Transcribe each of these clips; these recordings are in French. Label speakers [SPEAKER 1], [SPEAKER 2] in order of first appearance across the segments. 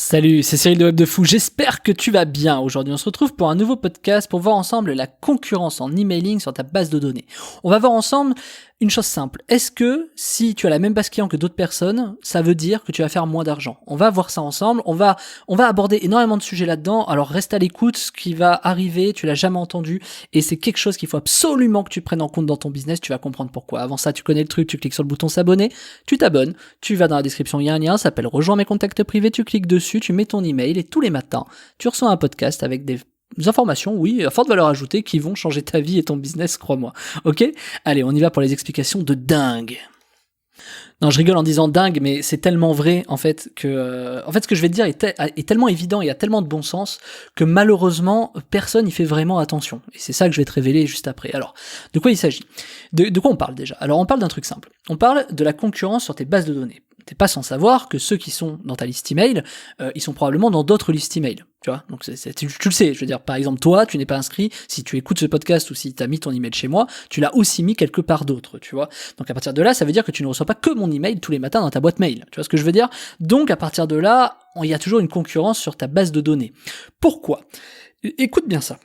[SPEAKER 1] Salut, c'est Cyril de Web de Fou, j'espère que tu vas bien. Aujourd'hui on se retrouve pour un nouveau podcast pour voir ensemble la concurrence en emailing sur ta base de données. On va voir ensemble une chose simple, est-ce que si tu as la même base client que d'autres personnes, ça veut dire que tu vas faire moins d'argent? On va voir ça ensemble, on va aborder énormément de sujets là-dedans, alors reste à l'écoute, ce qui va arriver, tu l'as jamais entendu, et c'est quelque chose qu'il faut absolument que tu prennes en compte dans ton business, tu vas comprendre pourquoi. Avant ça, tu connais le truc, tu cliques sur le bouton s'abonner, tu t'abonnes, tu vas dans la description, il y a un lien, ça s'appelle rejoins mes contacts privés, tu cliques dessus, tu mets ton email, et tous les matins, tu reçois un podcast avec des informations, oui, à forte valeur ajoutée, qui vont changer ta vie et ton business, crois-moi. Ok? Allez, on y va pour les explications de dingue. Non, je rigole en disant dingue, mais c'est tellement vrai, en fait, que, ce que je vais te dire est tellement évident et a tellement de bon sens que malheureusement, personne n'y fait vraiment attention. Et c'est ça que je vais te révéler juste après. Alors, de quoi il s'agit? De quoi on parle déjà? Alors, on parle d'un truc simple. On parle de la concurrence sur tes bases de données. T'es pas sans savoir que ceux qui sont dans ta liste email, ils sont probablement dans d'autres listes email. Tu vois, donc tu le sais. Je veux dire, par exemple, toi, tu n'es pas inscrit. Si tu écoutes ce podcast ou si tu as mis ton email chez moi, tu l'as aussi mis quelque part d'autre. Tu vois. Donc à partir de là, ça veut dire que tu ne reçois pas que mon email tous les matins dans ta boîte mail. Tu vois ce que je veux dire? Donc à partir de là, il y a toujours une concurrence sur ta base de données. Pourquoi? Écoute bien ça.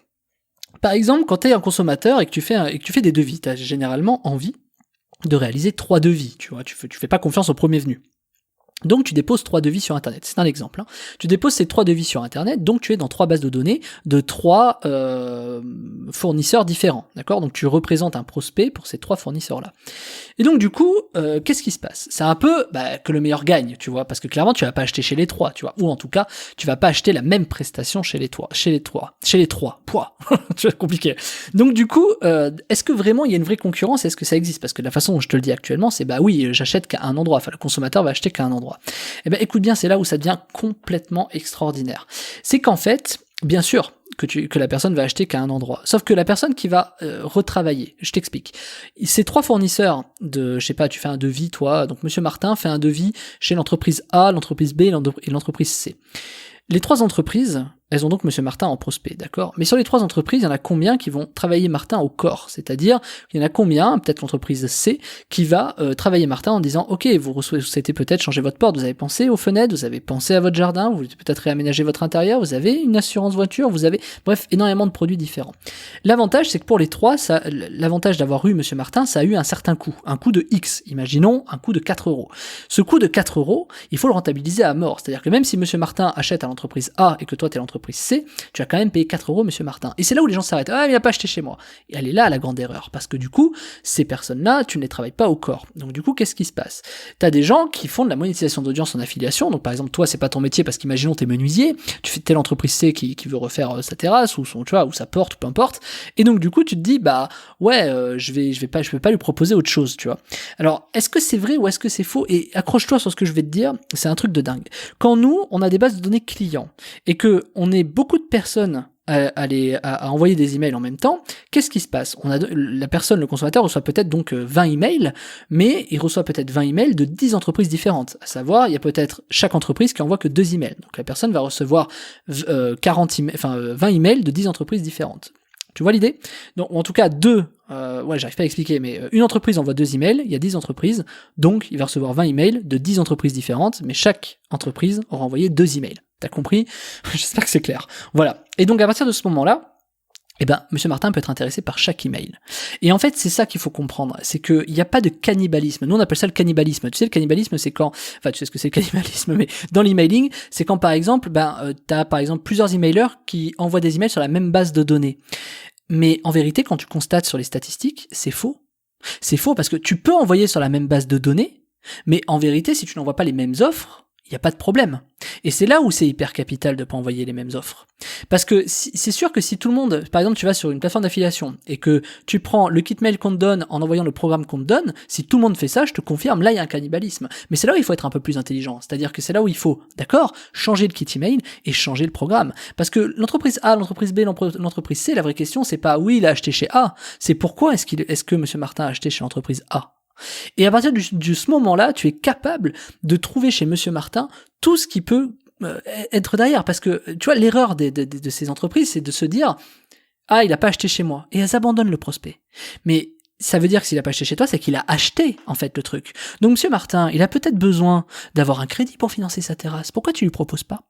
[SPEAKER 1] Par exemple, quand tu es un consommateur et que tu fais des devis, tu as généralement envie de réaliser 3 devis. Tu vois, tu fais pas confiance au premier venu. Donc tu déposes 3 devis sur Internet, c'est un exemple. Hein. Tu déposes ces 3 devis sur Internet, donc tu es dans 3 bases de données de 3 fournisseurs différents, d'accord? Donc tu représentes un prospect pour ces 3 fournisseurs-là. Et donc du coup, qu'est-ce qui se passe? C'est un peu que le meilleur gagne, tu vois, parce que clairement tu vas pas acheter chez les 3, tu vois, ou en tout cas tu vas pas acheter la même prestation chez les 3. Pouah, c'est compliqué. Donc du coup, est-ce que vraiment il y a une vraie concurrence? Est-ce que ça existe? Parce que la façon dont je te le dis actuellement, c'est oui, j'achète qu'à un endroit, enfin le consommateur va acheter qu'à un endroit. Eh ben écoute bien, c'est là où ça devient complètement extraordinaire. C'est qu'en fait, bien sûr, que la personne va acheter qu'à un endroit. Sauf que la personne qui va retravailler, je t'explique. Ces 3 fournisseurs de, je sais pas, tu fais un devis, toi, donc Monsieur Martin fait un devis chez l'entreprise A, l'entreprise B et l'entreprise C. Les 3 entreprises, elles ont donc Monsieur Martin en prospect, d'accord? Mais sur les 3 entreprises, il y en a combien qui vont travailler Martin au corps? C'est-à-dire, il y en a combien, peut-être l'entreprise C, qui va travailler Martin en disant, ok, vous souhaitez peut-être changer votre porte, vous avez pensé aux fenêtres, vous avez pensé à votre jardin, vous voulez peut-être réaménager votre intérieur, vous avez une assurance voiture, vous avez, bref, énormément de produits différents. L'avantage, c'est que pour les 3, l'avantage d'avoir eu Monsieur Martin, ça a eu un certain coût, un coût de X, imaginons un coût de 4 €. Ce coût de 4 €, il faut le rentabiliser à mort, c'est-à-dire que même si Monsieur Martin achète à l'entreprise A et que toi t'es l'entreprise C, tu vas quand même payer 4 € Monsieur Martin. Et c'est là où les gens s'arrêtent. Ah, mais il a pas acheté chez moi. Et elle est là la grande erreur. Parce que du coup, ces personnes-là, tu ne les travailles pas au corps. Donc du coup, qu'est-ce qui se passe? T'as des gens qui font de la monétisation d'audience en affiliation. Donc par exemple, toi, c'est pas ton métier parce qu'imaginons t'es menuisier. Tu fais telle entreprise C qui veut refaire sa terrasse ou ou sa porte ou peu importe. Et donc du coup, tu te dis, je peux pas lui proposer autre chose, tu vois. Alors, est-ce que c'est vrai ou est-ce que c'est faux? Et accroche-toi sur ce que je vais te dire. C'est un truc de dingue. Quand nous, on a des bases de données clients et que on est beaucoup de personnes à envoyer des emails en même temps, qu'est-ce qui se passe? Le consommateur reçoit peut-être donc 20 emails, mais il reçoit peut-être 20 emails de 10 entreprises différentes. À savoir, il y a peut-être chaque entreprise qui envoie que 2 emails. Donc la personne va recevoir 20 emails de 10 entreprises différentes. Tu vois l'idée? Donc, en tout cas, j'arrive pas à expliquer, mais une entreprise envoie 2 emails, il y a 10 entreprises, donc il va recevoir 20 emails de 10 entreprises différentes, mais chaque entreprise aura envoyé 2 emails. T'as compris? J'espère que c'est clair. Voilà. Et donc, à partir de ce moment-là, Monsieur Martin peut être intéressé par chaque email. Et en fait, c'est ça qu'il faut comprendre, c'est qu'il n'y a pas de cannibalisme. Nous, on appelle ça le cannibalisme. Tu sais, le cannibalisme, c'est quand, tu sais ce que c'est le cannibalisme, mais dans l'emailing, c'est quand, par exemple, t'as, par exemple, plusieurs emailers qui envoient des emails sur la même base de données. Mais en vérité, quand tu constates sur les statistiques, c'est faux. C'est faux parce que tu peux envoyer sur la même base de données, mais en vérité, si tu n'envoies pas les mêmes offres, il n'y a pas de problème. Et c'est là où c'est hyper capital de pas envoyer les mêmes offres. Parce que c'est sûr que si tout le monde, par exemple, tu vas sur une plateforme d'affiliation et que tu prends le kit mail qu'on te donne en envoyant le programme qu'on te donne, si tout le monde fait ça, je te confirme, là il y a un cannibalisme. Mais c'est là où il faut être un peu plus intelligent. C'est-à-dire que c'est là où il faut, d'accord, changer le kit email et changer le programme. Parce que l'entreprise A, l'entreprise B, l'entreprise C, la vraie question c'est pas oui il a acheté chez A, c'est pourquoi est-ce que Monsieur Martin a acheté chez l'entreprise A. Et à partir de ce moment-là, tu es capable de trouver chez Monsieur Martin tout ce qui peut être derrière. Parce que, tu vois, l'erreur de ces entreprises, c'est de se dire « Ah, il a pas acheté chez moi ». Et elles abandonnent le prospect. Mais ça veut dire que s'il a pas acheté chez toi, c'est qu'il a acheté, en fait, le truc. Donc, Monsieur Martin, il a peut-être besoin d'avoir un crédit pour financer sa terrasse. Pourquoi tu lui proposes pas ?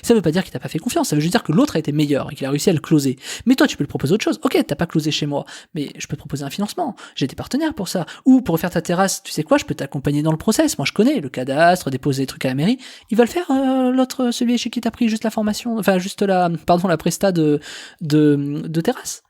[SPEAKER 1] Ça veut pas dire qu'il t'a pas fait confiance, ça veut juste dire que l'autre a été meilleur et qu'il a réussi à le closer. Mais toi, tu peux lui proposer autre chose. Ok, t'as pas closé chez moi, mais je peux te proposer un financement. J'ai des partenaires pour ça. Ou pour refaire ta terrasse, tu sais quoi, je peux t'accompagner dans le process. Moi, je connais le cadastre, déposer des trucs à la mairie. Il va le faire, l'autre, celui chez qui t'as pris juste la formation, enfin, juste la presta de terrasse.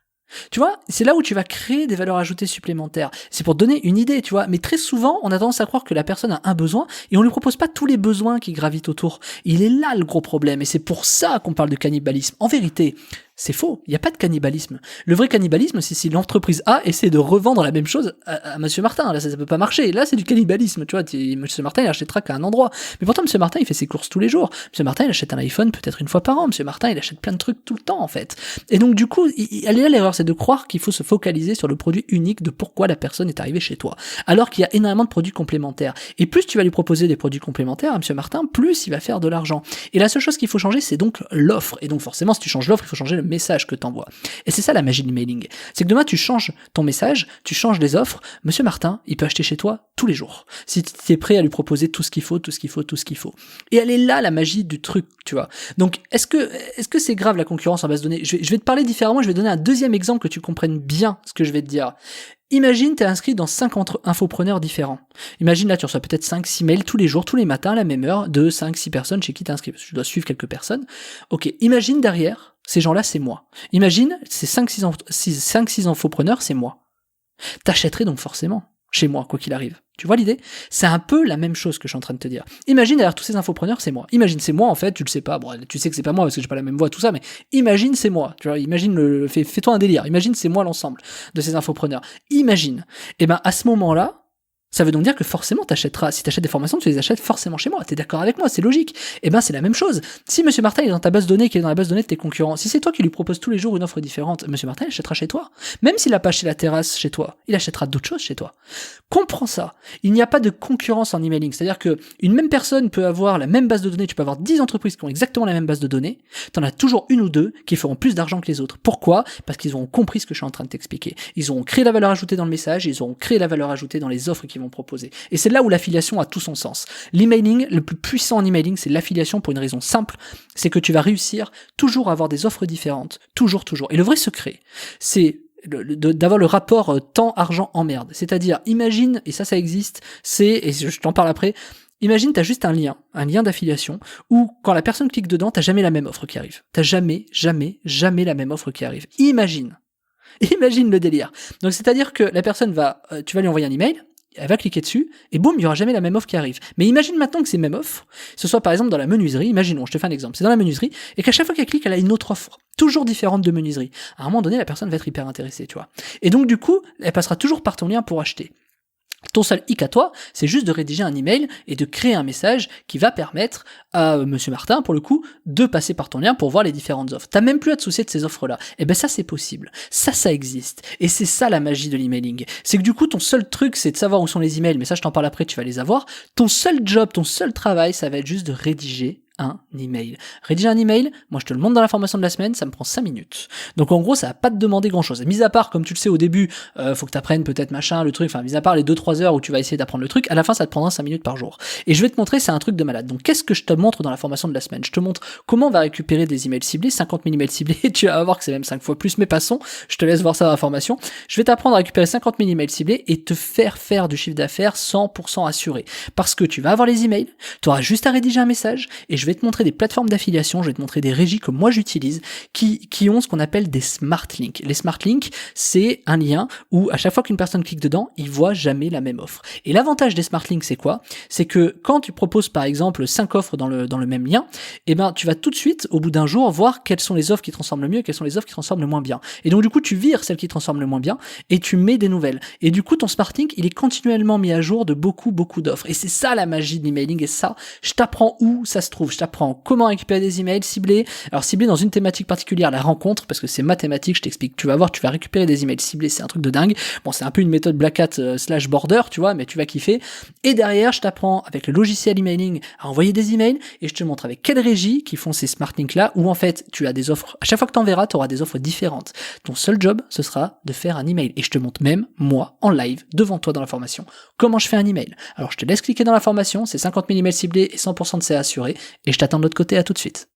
[SPEAKER 1] Tu vois, c'est là où tu vas créer des valeurs ajoutées supplémentaires. C'est pour te donner une idée, tu vois. Mais très souvent, on a tendance à croire que la personne a un besoin et on lui propose pas tous les besoins qui gravitent autour. Il est là le gros problème et c'est pour ça qu'on parle de cannibalisme. En vérité, c'est faux. Il n'y a pas de cannibalisme. Le vrai cannibalisme, c'est si l'entreprise A essaie de revendre la même chose à Monsieur Martin. Là, ça peut pas marcher. Là, c'est du cannibalisme. Tu vois, Monsieur Martin, il achètera qu'à un endroit. Mais pourtant, Monsieur Martin, il fait ses courses tous les jours. Monsieur Martin, il achète un iPhone peut-être une fois par an. Monsieur Martin, il achète plein de trucs tout le temps, en fait. Et donc, du coup, elle est là l'erreur, c'est de croire qu'il faut se focaliser sur le produit unique de pourquoi la personne est arrivée chez toi. Alors qu'il y a énormément de produits complémentaires. Et plus tu vas lui proposer des produits complémentaires à Monsieur Martin, plus il va faire de l'argent. Et la seule chose qu'il faut changer, c'est donc l'offre. Et donc, forcément, si tu changes l'offre, il faut changer le message que t'envoies. Et c'est ça la magie de l'emailing. C'est que demain, tu changes ton message, tu changes les offres. Monsieur Martin, il peut acheter chez toi tous les jours. Si tu es prêt à lui proposer tout ce qu'il faut. Et elle est là, la magie du truc, tu vois. Donc, est-ce que c'est grave la concurrence en base de données? Je vais te parler différemment, je vais donner un deuxième exemple que tu comprennes bien ce que je vais te dire. Imagine, t'es inscrit dans 50 infopreneurs différents. Imagine là, tu reçois peut-être 5-6 mails tous les jours, tous les matins, à la même heure, de 5-6 personnes chez qui t'es inscrit. Parce que tu dois suivre quelques personnes. Ok, imagine derrière, ces gens-là, c'est moi. Imagine, ces 5-6 infopreneurs, c'est moi. T'achèterais donc forcément chez moi, quoi qu'il arrive. Tu vois l'idée? C'est un peu la même chose que je suis en train de te dire. Imagine derrière tous ces infopreneurs, c'est moi. Imagine, c'est moi en fait, tu le sais pas, bon, tu sais que c'est pas moi parce que j'ai pas la même voix, tout ça, mais imagine c'est moi. Tu vois, imagine fais-toi un délire. Imagine c'est moi l'ensemble de ces infopreneurs. Imagine. Et ben, à ce moment-là, ça veut donc dire que forcément t'achèteras, si t'achètes des formations, tu les achètes forcément chez moi. T'es d'accord avec moi, c'est logique. Et ben c'est la même chose. Si Monsieur Martin est dans ta base de données, qui est dans la base de données de tes concurrents, si c'est toi qui lui proposes tous les jours une offre différente, Monsieur Martin il achètera chez toi. Même s'il a pas acheté la terrasse chez toi, il achètera d'autres choses chez toi. Comprends ça. Il n'y a pas de concurrence en emailing. C'est-à-dire que une même personne peut avoir la même base de données, tu peux avoir 10 entreprises qui ont exactement la même base de données, t'en as toujours une ou deux qui feront plus d'argent que les autres. Pourquoi? Parce qu'ils auront compris ce que je suis en train de t'expliquer. Ils auront créé la valeur ajoutée dans le message, ils auront créé la valeur ajoutée dans les offres qu'ils vont proposer. Et c'est là où l'affiliation a tout son sens. L'emailing, le plus puissant en emailing, c'est l'affiliation pour une raison simple, c'est que tu vas réussir toujours à avoir des offres différentes. Toujours. Et le vrai secret, c'est d'avoir le rapport temps, argent, emmerde. C'est-à-dire, imagine, et ça existe, et je t'en parle après, imagine, t'as juste un lien d'affiliation, où quand la personne clique dedans, t'as jamais la même offre qui arrive. T'as jamais la même offre qui arrive. Imagine le délire. Donc c'est-à-dire que la personne tu vas lui envoyer un email, elle va cliquer dessus, et boum, il y aura jamais la même offre qui arrive. Mais imagine maintenant que ces mêmes offres, ce soit par exemple dans la menuiserie, imaginons, je te fais un exemple, c'est dans la menuiserie, et qu'à chaque fois qu'elle clique, elle a une autre offre, toujours différente de menuiserie. À un moment donné, la personne va être hyper intéressée, tu vois. Et donc du coup, elle passera toujours par ton lien pour acheter. Ton seul hic à toi, c'est juste de rédiger un email et de créer un message qui va permettre à Monsieur Martin, pour le coup, de passer par ton lien pour voir les différentes offres. T'as même plus à te soucier de ces offres-là. Et ben ça, c'est possible. Ça existe. Et c'est ça la magie de l'emailing. C'est que du coup, ton seul truc, c'est de savoir où sont les emails, mais ça, je t'en parle après, tu vas les avoir. Ton seul job, ton seul travail, ça va être juste de rédiger un email. Rédiger un email, moi je te le montre dans la formation de la semaine, ça me prend 5 minutes. Donc en gros, ça va pas te demander grand chose. Mis à part, comme tu le sais au début, faut que tu apprennes peut-être machin, le truc, enfin mis à part les 2-3 heures où tu vas essayer d'apprendre le truc, à la fin ça te prendra 5 minutes par jour. Et je vais te montrer, c'est un truc de malade. Donc qu'est-ce que je te montre dans la formation de la semaine? Je te montre comment on va récupérer des emails ciblés, 50 000 emails ciblés, tu vas voir que c'est même 5 fois plus, mais passons, je te laisse voir ça dans la formation. Je vais t'apprendre à récupérer 50 000 emails ciblés et te faire du chiffre d'affaires 100% assuré. Parce que tu vas avoir les emails, tu auras juste à rédiger un message et je vais te montrer des plateformes d'affiliation, je vais te montrer des régies que moi j'utilise qui ont ce qu'on appelle des smart links. Les smart links, c'est un lien où à chaque fois qu'une personne clique dedans, il voit jamais la même offre. Et l'avantage des smart links, c'est quoi? C'est que quand tu proposes par exemple 5 offres dans le même lien, eh ben tu vas tout de suite au bout d'un jour voir quelles sont les offres qui transforment le mieux et quelles sont les offres qui transforment le moins bien. Et donc du coup, tu vires celles qui transforment le moins bien et tu mets des nouvelles. Et du coup, ton smart link, il est continuellement mis à jour de beaucoup d'offres. Et c'est ça la magie de l'emailing. Et ça, je t'apprends où ça se trouve. Je t'apprends comment récupérer des emails ciblés. Alors ciblés dans une thématique particulière, la rencontre, parce que c'est mathématique, je t'explique. Tu vas voir, tu vas récupérer des emails ciblés, c'est un truc de dingue. Bon, c'est un peu une méthode Black Hat / border, tu vois, mais tu vas kiffer. Et derrière, je t'apprends avec le logiciel emailing à envoyer des emails et je te montre avec quelle régie qui font ces smart links là, où en fait, tu as des offres. À chaque fois que t'enverras, tu auras des offres différentes. Ton seul job, ce sera de faire un email. Et je te montre même, moi, en live, devant toi dans la formation, comment je fais un email. Alors, je te laisse cliquer dans la formation, c'est 50 000 emails ciblés et 100% de CA assuré. Et je t'attends de l'autre côté, à tout de suite.